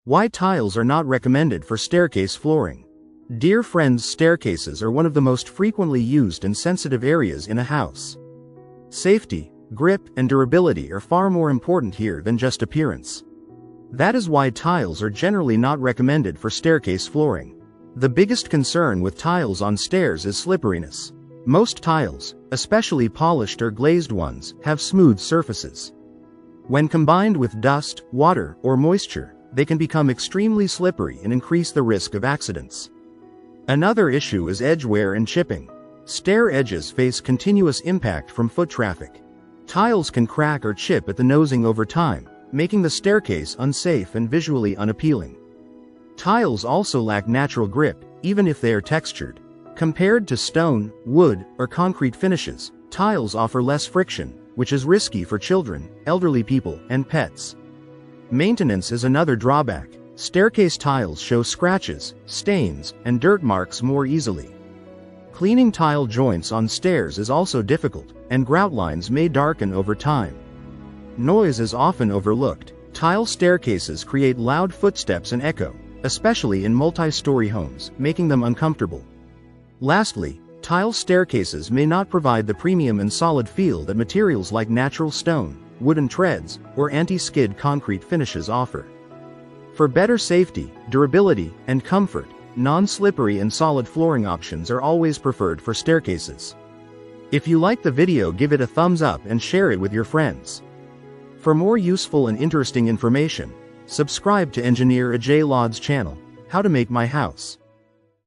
Why tiles are not recommended for staircase flooring. Dear friends, staircases are one of the most frequently used and sensitive areas in a house. Safety, grip, and durability are far more important here than just appearance. That is why tiles are generally not recommended for staircase flooring. The biggest concern with tiles on stairs is slipperiness. Most tiles, especially polished or glazed ones, have smooth surfaces. When combined with dust, water, or moisture, they can become extremely slippery and increase the risk of accidents. Another issue is edge wear and chipping. Stair edges face continuous impact from foot traffic. Tiles can crack or chip at the nosing over time, making the staircase unsafe and visually unappealing. Tiles also lack natural grip, even if they are textured. Compared to stone, wood, or concrete finishes, tiles offer less friction, which is risky for children, elderly people, and pets. Maintenance is another drawback. Staircase tiles show scratches, stains, and dirt marks more easily. Cleaning tile joints on stairs is also difficult, and grout lines may darken over time. Noise is often overlooked. Tile staircases create loud footsteps and echo, especially in multi-story homes, making them uncomfortable. Lastly, tile staircases may not provide the premium and solid feel that materials like natural stone, wooden treads, or anti-skid concrete finishes offer. For better safety, durability, and comfort, non-slippery and solid flooring options are always preferred for staircases. If you like the video, give it a thumbs up and share it with your friends. For more useful and interesting information, subscribe to Engineer Ajay Lod's channel, How to Make My House.